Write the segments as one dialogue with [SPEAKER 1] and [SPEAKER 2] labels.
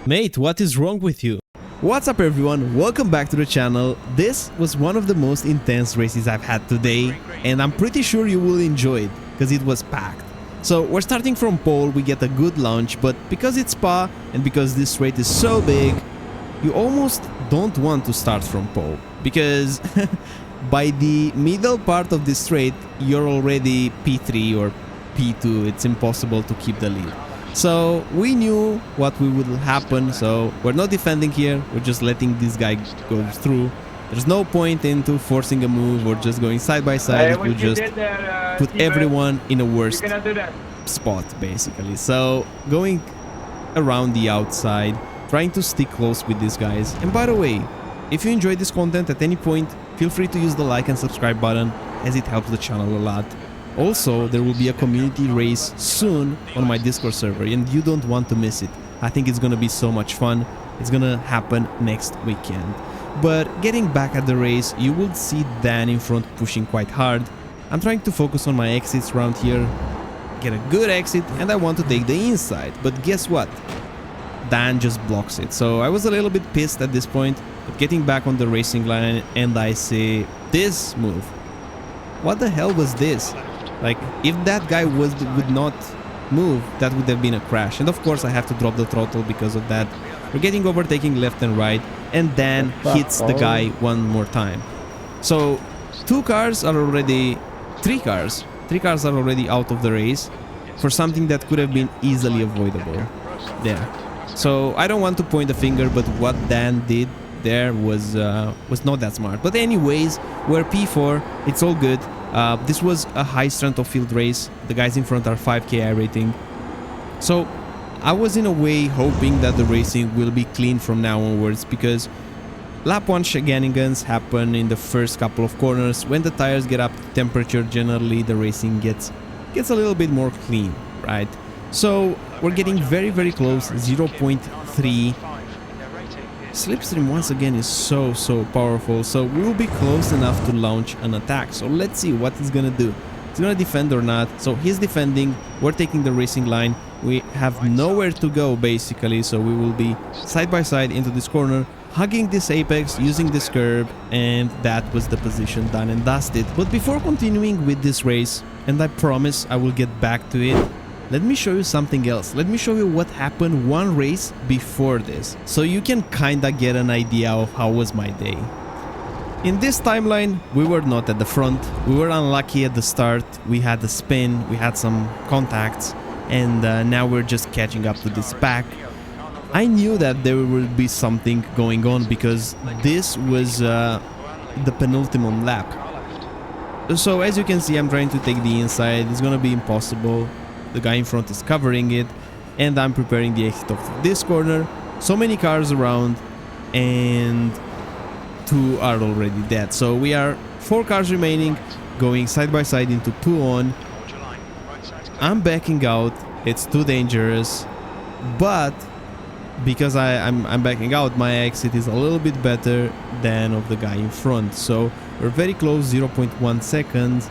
[SPEAKER 1] Mate, what is wrong with you? What's up everyone, welcome back to the channel. This was one of the most intense races I've had today, and I'm pretty sure you will enjoy it, because it was packed. So we're starting from pole, we get a good launch, but because it's Spa, and because this straight is so big, you almost don't want to start from pole, because by the middle part of this straight, you're already P3 or P2, it's impossible to keep the lead. So we knew what would happen, so we're not defending here, we're just letting this guy go through. There's no point into forcing a move or just going side by side, it will just put everyone in a worse spot basically. So going around the outside, trying to stick close with these guys. And by the way, if you enjoyed this content at any point, feel free to use the like and subscribe button, as it helps the channel a lot. Also, there will be a community race soon on my Discord server, and you don't want to miss it. I think it's gonna be so much fun. It's gonna happen next weekend. But getting back at the race, you will see Dan in front pushing quite hard. I'm trying to focus on my exits around here, get a good exit, and I want to take the inside. But guess what? Dan just blocks it. So I was a little bit pissed at this point, but getting back on the racing line, and I say this move. What the hell was this? Like, if that guy would not move, that would have been a crash. And of course I have to drop the throttle because of that. We're getting overtaking left and right, and Dan hits the guy one more time. So three cars are already out of the race for something that could have been easily avoidable there. So I don't want to point the finger, but what Dan did there was not that smart. But anyways, we're P4, it's all good. This was a high strength of field race. The guys in front are 5k iRating. So I was in a way hoping that the racing will be clean from now onwards, because lap 1 shenanigans happen in the first couple of corners. When the tires get up to temperature, generally the racing gets a little bit more clean, right? So we're getting very close, 0.3. Slipstream once again is so powerful, so we will be close enough to launch an attack. So let's see what he's gonna do. He's gonna defend or not. So he's defending, we're taking the racing line. We have nowhere to go basically, so we will be side by side into this corner, hugging this apex, using this curb, and that was the position done and dusted. But before continuing with this race, and I promise I will get back to it, let me show you something else. Let me show you what happened one race before this, so you can kinda get an idea of how was my day. In this timeline, we were not at the front. We were unlucky at the start. We had a spin, we had some contacts, and now we're just catching up to this pack. I knew that there would be something going on, because this was the penultimate lap. So as you can see, I'm trying to take the inside. It's gonna be impossible. The guy in front is covering it, and I'm preparing the exit of this corner. So many cars around, and 2 are already dead. So we are 4 cars remaining, going side by side into 2 on. I'm backing out, it's too dangerous, but because I'm backing out, my exit is a little bit better than of the guy in front. So we're very close, 0.1 seconds,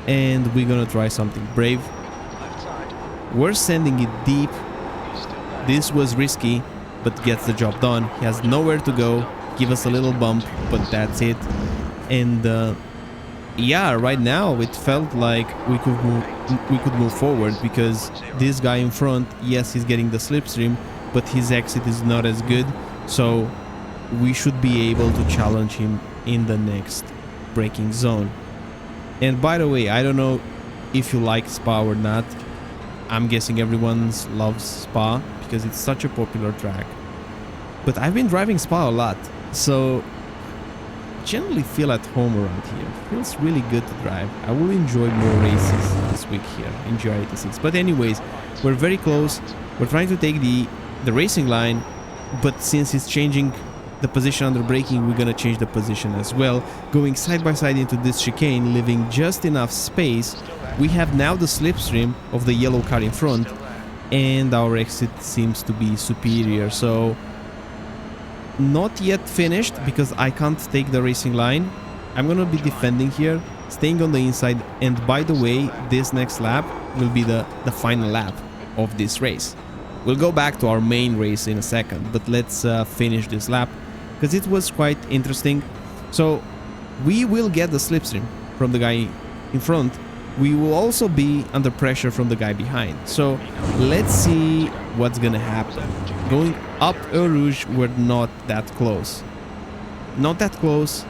[SPEAKER 1] and we're gonna try something brave. We're sending it deep. This was risky, but gets the job done. He has nowhere to go. Give us a little bump, but that's it. And yeah, right now it felt like we could move forward, because this guy in front, yes, he's getting the slipstream, but his exit is not as good. So we should be able to challenge him in the next braking zone. And by the way, I don't know if you like Spa or not. I'm guessing everyone loves Spa because it's such a popular track. But I've been driving Spa a lot, so generally feel at home around here. It feels really good to drive. I will enjoy more races this week here in GR86. But anyways, we're very close. We're trying to take the racing line, but since it's changing the position under braking, we're gonna change the position as well. Going side by side into this chicane, leaving just enough space. We have now the slipstream of the yellow car in front, and our exit seems to be superior. So not yet finished, because I can't take the racing line. I'm gonna be defending here, staying on the inside, and by the way, this next lap will be the final lap of this race. We'll go back to our main race in a second, but let's finish this lap because it was quite interesting. So we will get the slipstream from the guy in front. We will also be under pressure from the guy behind. So let's see what's gonna happen. Going up Eau Rouge, we're not that close. Not that close.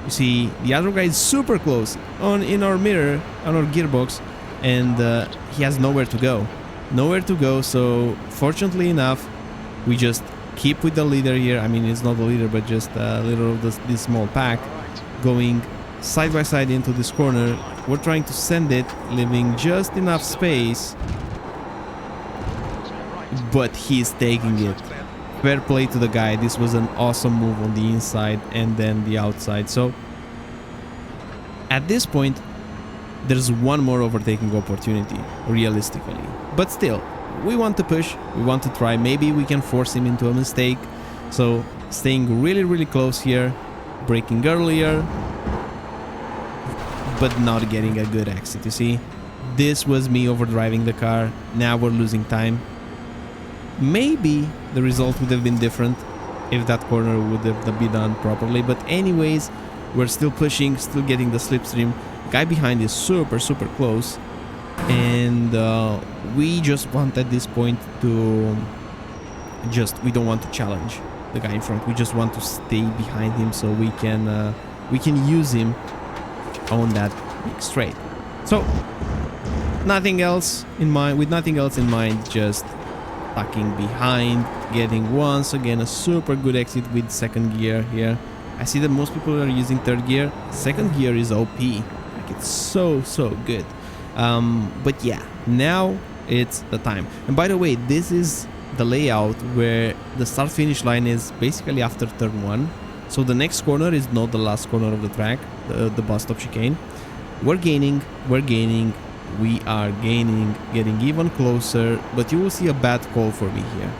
[SPEAKER 1] You see, the other guy is super close in our mirror, on our gearbox, and he has nowhere to go. Nowhere to go, so fortunately enough, we just keep with the leader here. I mean, it's not the leader, but just a little of this small pack going side by side into this corner. We're trying to send it, leaving just enough space, but he's taking it. Fair play to the guy. This was an awesome move on the inside and then the outside. So at this point, there's one more overtaking opportunity, realistically. But still, we want to push, we want to try. Maybe we can force him into a mistake. So staying really, really close here, braking earlier, but not getting a good exit, you see? This was me overdriving the car. Now we're losing time. Maybe the result would have been different if that corner would have been done properly. But anyways, we're still pushing, still getting the slipstream. Guy behind is super, super close. And we just want at this point to we don't want to challenge the guy in front. We just want to stay behind him so we can use him on that big straight. So nothing else in mind, with nothing else in mind, just tucking behind, getting once again a super good exit with second gear here. I see that most people are using third gear. Second gear is OP, like it's so good. But yeah, now it's the time. And by the way, this is the layout where the start finish line is basically after turn 1. So the next corner is not the last corner of the track, the bus stop chicane. We're gaining, we are gaining, getting even closer, but you will see a bad call for me here.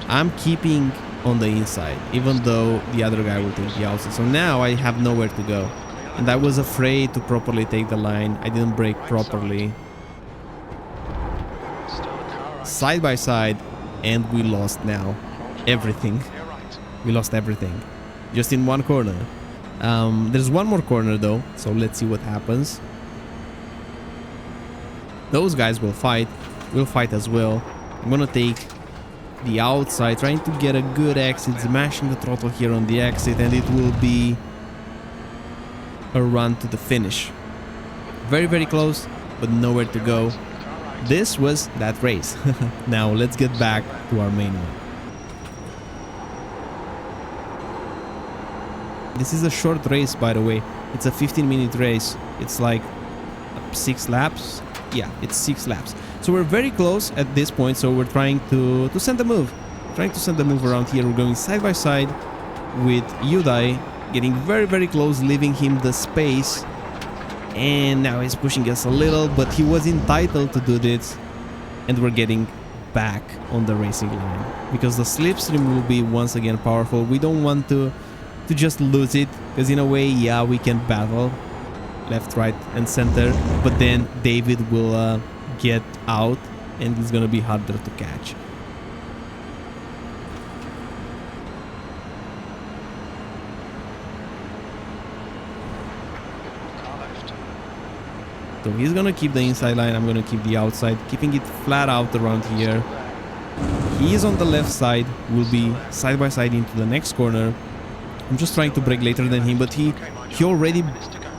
[SPEAKER 1] I'm keeping on the inside, even though the other guy will take the outside. So now I have nowhere to go. And I was afraid to properly take the line. I didn't brake properly. Side by side, and we lost now everything. We lost everything. Just in one corner. There's one more corner though, so let's see what happens. Those guys will fight. We'll fight as well. I'm gonna take the outside, trying to get a good exit, smashing the throttle here on the exit, and it will be a run to the finish. Very, very close, but nowhere to go. This was that race. Now let's get back to our main one. This is a short race, by the way. It's a 15-minute race. It's like 6 laps. Yeah, it's 6 laps. So we're very close at this point. So we're trying to send a move. Trying to send a move around here. We're going side by side with Yudai, getting very, very close, leaving him the space. And now he's pushing us a little, but he was entitled to do this. And we're getting back on the racing line because the slipstream will be once again powerful. We don't want to just lose it, because in a way, yeah, we can battle left, right and center, but then David will get out and it's gonna be harder to catch. So he's gonna keep the inside line, I'm gonna keep the outside, keeping it flat out around here. He is on the left side, will be side by side into the next corner. I'm just trying to brake later than him, but he already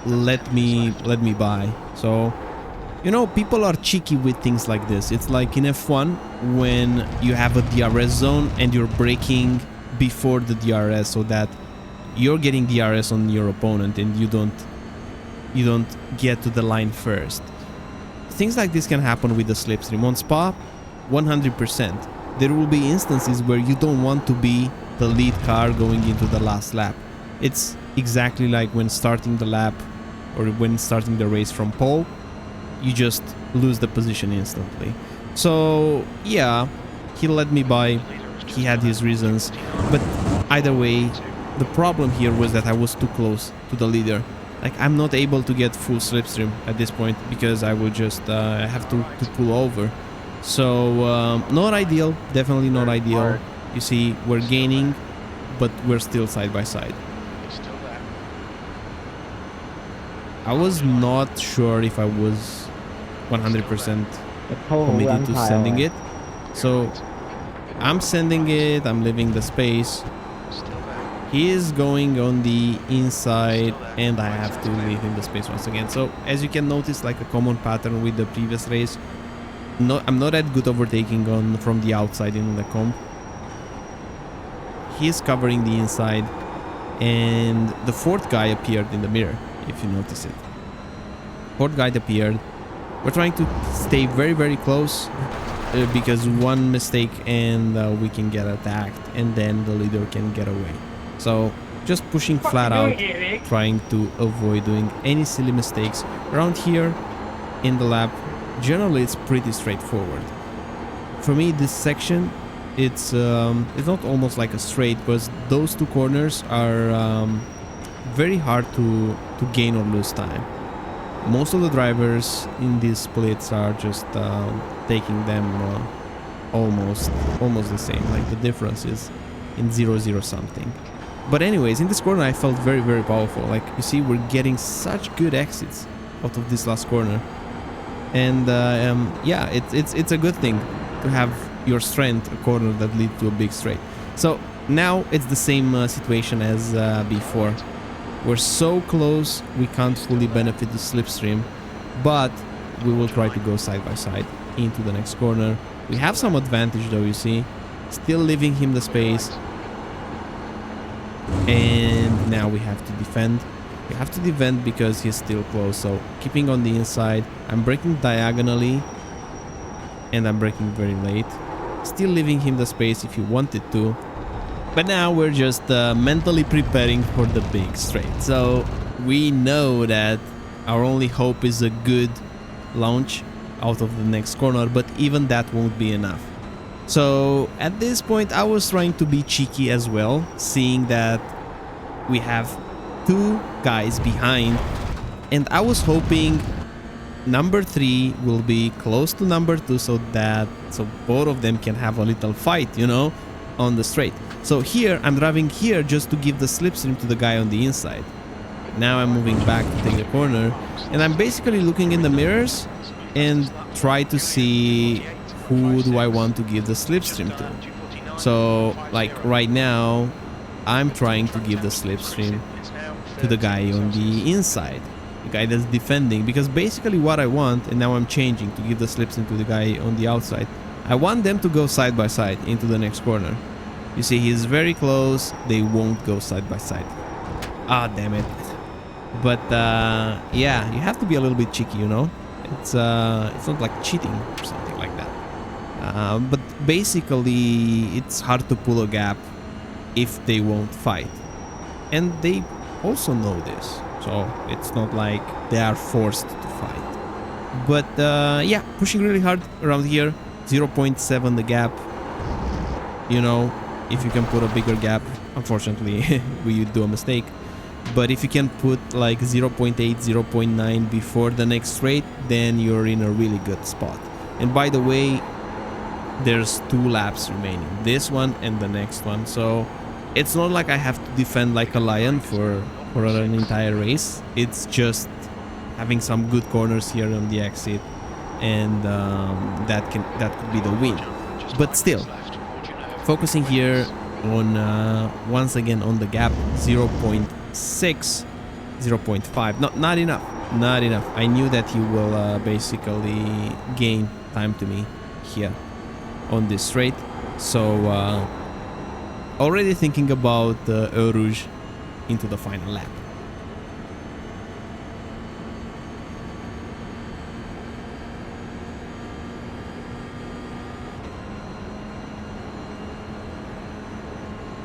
[SPEAKER 1] let me by. So, you know, people are cheeky with things like this. It's like in F1 when you have a DRS zone and you're braking before the DRS so that you're getting DRS on your opponent and you don't get to the line first. Things like this can happen with the slipstream. On Spa, 100%. There will be instances where you don't want to be the lead car going into the last lap. It's exactly like when starting the lap or when starting the race from pole, you just lose the position instantly. So yeah, he let me by, he had his reasons, but either way, the problem here was that I was too close to the leader. Like, I'm not able to get full slipstream at this point because I will just have to pull over. So not ideal, definitely not ideal. You see, we're gaining, but we're still side by side. I was not sure if I was 100% committed to sending it. So I'm sending it, I'm leaving the space. He is going on the inside and I have to leave him the space once again. So as you can notice, like a common pattern with the previous race, I'm not that good overtaking on from the outside in the comp. He is covering the inside and the fourth guy appeared in the mirror, if you notice it. Fourth guy appeared. We're trying to stay very close because one mistake and we can get attacked and then the leader can get away. So just pushing flat out, trying to avoid doing any silly mistakes. Around here in the lap, generally it's pretty straightforward. For me, this section, it's not almost like a straight because those two corners are very hard to gain or lose time. Most of the drivers in these splits are just taking them almost the same. Like the difference is in 0.0 something. But anyways, in this corner I felt very powerful. Like you see, we're getting such good exits out of this last corner, and yeah, it's a good thing to have your strength a corner that leads to a big straight. So now it's the same situation as before. We're so close, we can't fully benefit the slipstream, but we will try to go side by side into the next corner. We have some advantage though, you see. Still leaving him the space. And now we have to defend. We have to defend because he's still close. So keeping on the inside. I'm braking diagonally. And I'm braking very late. Still leaving him the space if he wanted to. But now we're just mentally preparing for the big straight. So we know that our only hope is a good launch out of the next corner, but even that won't be enough. So at this point I was trying to be cheeky as well, seeing that we have two guys behind, and I was hoping number 3 will be close to number 2 so both of them can have a little fight, you know, on the straight. So here I'm driving here just to give the slipstream to the guy on the inside. Now I'm moving back to take the corner, and I'm basically looking in the mirrors and try to see who do I want to give the slipstream to. So like right now I'm trying to give the slipstream to the guy on the inside, the guy that's defending, because basically what I want, and now I'm changing to give the slipstream to the guy on the outside. I want them to go side by side into the next corner. You see, he's very close. They won't go side by side. Ah, damn it. But yeah, you have to be a little bit cheeky, you know. It's not like cheating or something like that. But basically, it's hard to pull a gap if they won't fight, and they also know this. So it's not like they are forced to fight. But yeah, pushing really hard around here. 0.7 the gap. You know, if you can put a bigger gap, unfortunately we do a mistake, but if you can put like 0.8 0.9 before the next straight, then you're in a really good spot. And by the way, there's 2 laps remaining, this one and the next one, so it's not like I have to defend like a lion for an entire race. It's just having some good corners here on the exit, and that could be the win. But still, focusing here on once again on the gap, 0.6 0.5, not enough. I knew that he will basically gain time to me here on this straight, so already thinking about Eau Rouge into the final lap.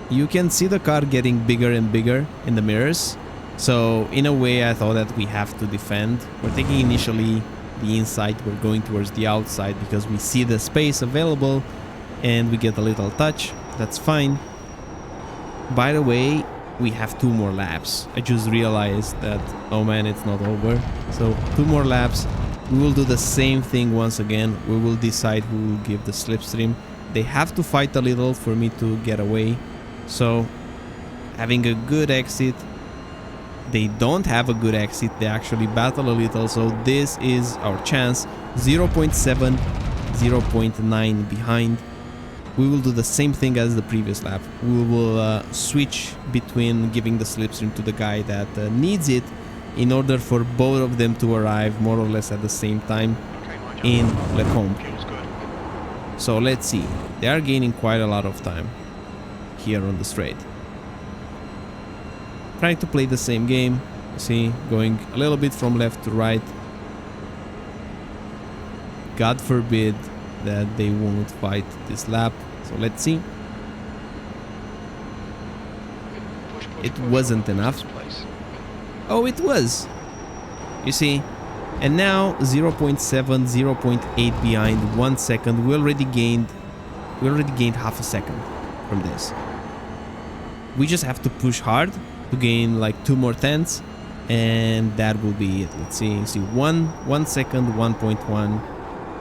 [SPEAKER 1] You can see the car getting bigger and bigger in the mirrors. So in a way, I thought that we have to defend. We're taking initially the inside, we're going towards the outside because we see the space available and we get a little touch. That's fine. By the way, we have 2 more laps. I just realized that, oh man, it's not over. So 2 more laps We will do the same thing once again. We will decide who will give the slipstream. They have to fight a little for me to get away. So, having a good exit. They don't have a good exit. They actually battle a little. So, this is our chance. 0.7, 0.9 behind. We will do the same thing as the previous lap. We will switch between giving the slipstream to the guy that needs it in order for both of them to arrive more or less at the same time in Lecombe. So let's see. They are gaining quite a lot of time here on the straight. Trying to play the same game. See, going a little bit from left to right. God forbid that they won't fight this lap. So let's see. It wasn't enough. Oh, it was. You see. And now 0.7, 0.8 behind, 1 second. We already gained half a second from this. We just have to push hard to gain like 2 more tenths, and that will be it. Let's see. See, 1 second, 1.1.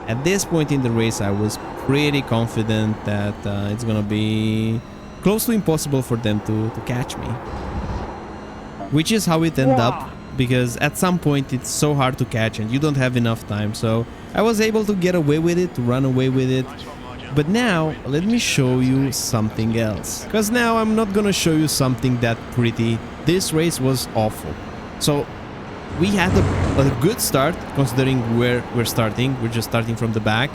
[SPEAKER 1] At this point in the race, I was pretty confident that it's gonna be close to impossible for them to catch me. Which is how it ended up, because at some point it's so hard to catch and you don't have enough time. So I was able to get away with it, to run away with it. But now let me show you something else, because now I'm not gonna show you something that pretty. This race was awful. So we had a good start considering where we're starting. We're just starting from the back,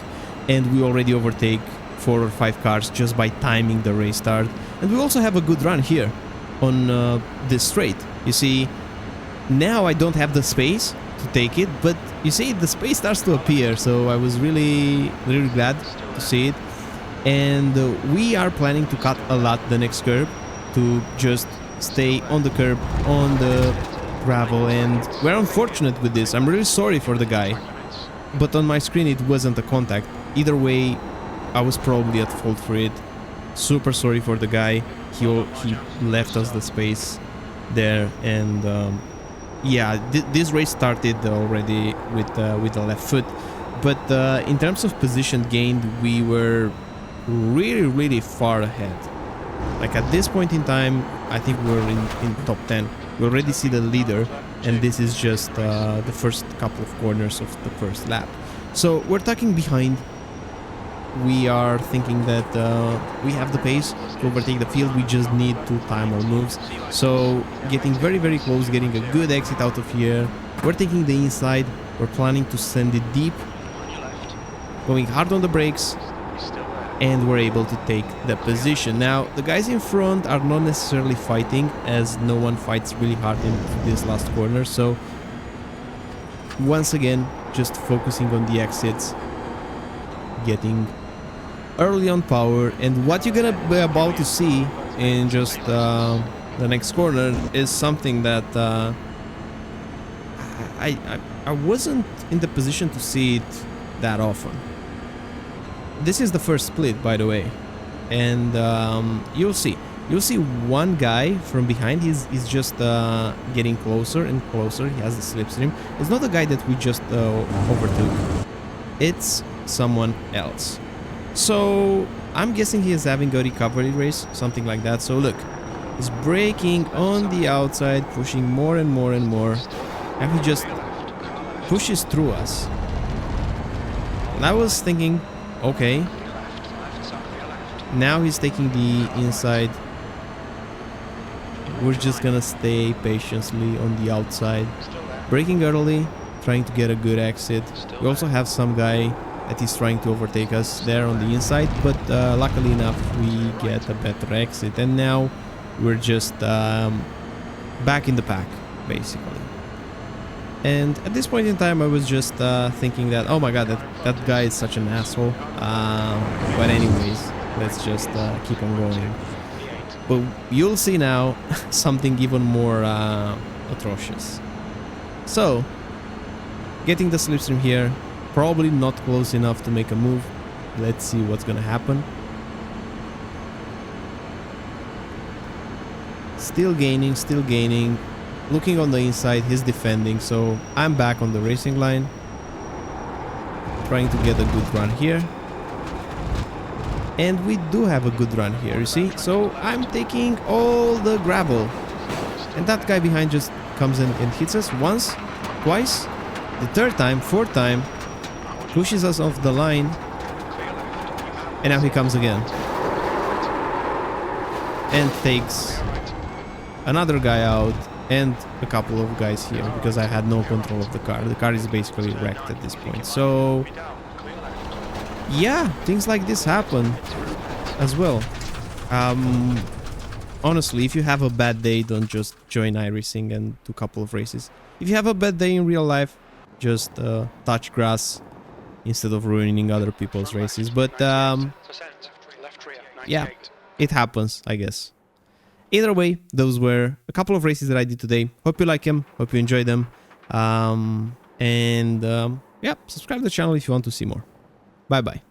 [SPEAKER 1] and we already overtake 4 or 5 cars just by timing the race start. And we also have a good run here on this straight. You see, now I don't have the space to take it, but you see the space starts to appear, so I was really glad to see it. And we are planning to cut a lot the next curb, to just stay on the curb, on the gravel, and we're unfortunate with this. I'm really sorry for the guy, but on my screen it wasn't a contact. Either way, I was probably at fault for it. Super sorry for the guy. He left us the space there, and yeah, this race started already with the left foot, but in terms of position gained, we were really far ahead. Like at this point in time, I think we're in top 10. We already see the leader, and this is just the first couple of corners of the first lap. So we're tucking behind. We are thinking that we have the pace to overtake the field. We just need to time our moves. So getting very close, getting a good exit out of here. We're taking the inside. We're planning to send it deep, going hard on the brakes, and we're able to take the position. Now the guys in front are not necessarily fighting, as no one fights really hard in this last corner. So once again, just focusing on the exits, getting early on power. And what you're gonna be about to see in just the next corner is something that I wasn't in the position to see it that often. This is the first split, by the way, and you'll see one guy from behind. He's just getting closer and closer. He has the slipstream. It's not the guy that we just overtook. It's someone else. So I'm guessing he is having a recovery race, something like that. So look, he's braking on the outside, pushing more and more and more, and he just pushes through us. And I was thinking, okay, now he's taking the inside. We're just gonna stay patiently on the outside, braking early, trying to get a good exit. We also have some guy that is trying to overtake us there on the inside, but luckily enough we get a better exit, and now we're just back in the pack basically. And at this point in time I was just thinking that, oh my god, that guy is such an asshole, but anyways, let's just keep on going. But you'll see now something even more atrocious. So getting the slipstream here, probably not close enough to make a move. Let's see what's gonna happen. Still gaining. Looking on the inside, he's defending, so I'm back on the racing line. trying to get a good run here. And we do have a good run here, you see? So I'm taking all the gravel. And that guy behind just comes in and hits us once, twice, the third time, fourth time, pushes us off the line, and now he comes again. And takes another guy out and a couple of guys here because I had no control of the car. The car is basically wrecked at this point. So yeah, things like this happen as well. Honestly, if you have a bad day, don't just join iRacing and do a couple of races. If you have a bad day in real life, just touch grass instead of ruining other people's races. But yeah, it happens, I guess. Either way, those were a couple of races that I did today. Hope you like them. Hope you enjoyed them. Yeah, subscribe to the channel if you want to see more. Bye-bye.